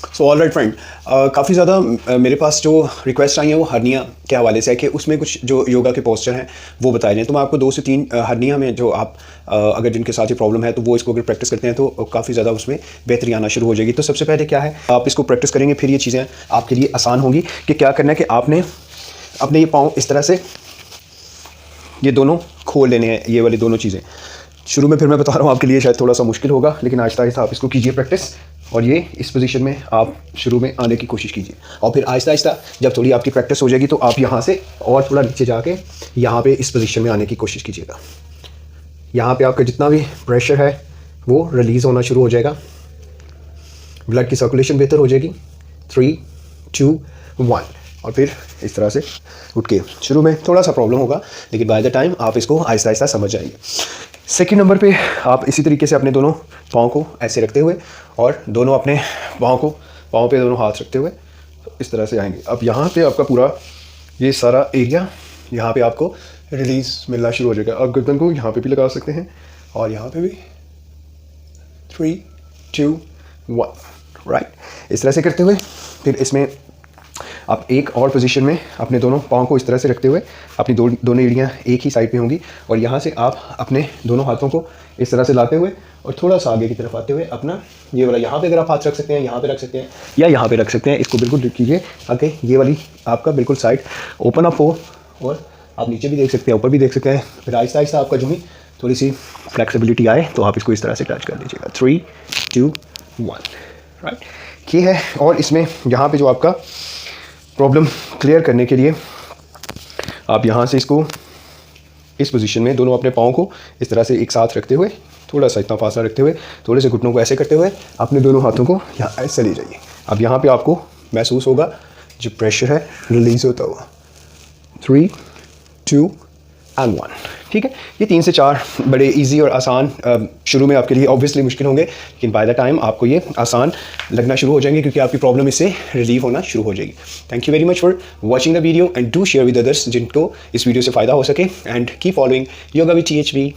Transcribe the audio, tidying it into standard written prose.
So all right friend, काफ़ी ज़्यादा मेरे पास जो रिक्वेस्ट आई है वो हर्निया के हवाले से है कि उसमें कुछ जो योगा के पोस्चर हैं वो बताए जाएँ। तो मैं आपको 2 से 3 हर्निया में जो आप अगर जिनके साथ ये प्रॉब्लम है तो वो इसको अगर प्रैक्टिस करते हैं तो काफ़ी ज़्यादा उसमें बेहतरी आना शुरू हो जाएगी। तो सबसे पहले क्या है, आप इसको प्रैक्टिस करेंगे फिर ये चीज़ें आपके लिए आसान होंगी कि क्या करना है कि आपने अपने ये पाँव इस तरह से ये दोनों खोल लेने हैं, ये वाली दोनों चीज़ें। शुरू में फिर मैं बता रहा हूँ आपके लिए शायद थोड़ा सा मुश्किल होगा, लेकिन आहिस्ता आहिस्ता आप इसको कीजिए प्रैक्टिस, और ये इस पोजीशन में आप शुरू में आने की कोशिश कीजिए। और फिर आहिस्ता आहिस्ता जब थोड़ी आपकी प्रैक्टिस हो जाएगी तो आप यहाँ से और थोड़ा नीचे जाके यहाँ पे इस पोजीशन में आने की कोशिश कीजिएगा। यहाँ पे आपका जितना भी प्रेशर है वो रिलीज़ होना शुरू हो जाएगा, ब्लड की सर्कुलेशन बेहतर हो जाएगी। 3, 2, 1 और फिर इस तरह से उठ के। शुरू में थोड़ा सा प्रॉब्लम होगा, लेकिन बाय द टाइम आप इसको आहिस्ता आहिस्ता समझ जाएंगे। सेकंड नंबर पे आप इसी तरीके से अपने दोनों पाँव को ऐसे रखते हुए और दोनों अपने पाँव पे दोनों हाथ रखते हुए इस तरह से आएंगे। अब यहाँ पे आपका पूरा ये सारा एरिया, यहाँ पे आपको रिलीज़ मिलना शुरू हो जाएगा। आप गर्दन को यहाँ पे भी लगा सकते हैं और यहाँ पे भी। 3, 2, 1 राइट। इस तरह से करते हुए फिर इसमें आप एक और पोजीशन में अपने दोनों पाँव को इस तरह से रखते हुए अपनी दोनों एड़ियाँ एक ही साइड पे होंगी, और यहाँ से आप अपने दोनों हाथों को इस तरह से लाते हुए और थोड़ा सा आगे की तरफ आते हुए अपना ये वाला, यहाँ पे अगर आप हाथ रख सकते हैं, यहाँ पे रख सकते हैं या यहाँ पे रख सकते हैं, इसको बिल्कुल कीजिए ताकि ये वाली आपका बिल्कुल साइड ओपन अप हो, और आप नीचे भी देख सकते हैं, ऊपर भी देख सकते हैं। फिर आहिस्ता आहिस्ता आपका जो भी थोड़ी सी फ्लेक्सिबिलिटी आए तो आप इसको इस तरह से टच कर लीजिएगा। 3, 2, 1 राइट। ये है। और इसमें यहाँ पे जो आपका प्रॉब्लम क्लियर करने के लिए आप यहाँ से इसको इस पोजीशन में दोनों अपने पाँव को इस तरह से एक साथ रखते हुए, थोड़ा सा इतना फासला रखते हुए, थोड़े से घुटनों को ऐसे करते हुए अपने दोनों हाथों को यहाँ ऐसे ले जाइए। अब यहाँ पे आपको महसूस होगा जो प्रेशर है रिलीज़ होता हुआ। 3, 2 and 1 ठीक है। ये 3 से 4 बड़े इजी और आसान शुरू में आपके लिए ऑब्वियसली मुश्किल होंगे, लेकिन बाय द टाइम आपको ये आसान लगना शुरू हो जाएंगे क्योंकि आपकी प्रॉब्लम इससे रिलीव होना शुरू हो जाएगी। Thank you very much for watching the video and do share with others जिनको इस वीडियो से फ़ायदा हो सके, and keep following yoga with THB।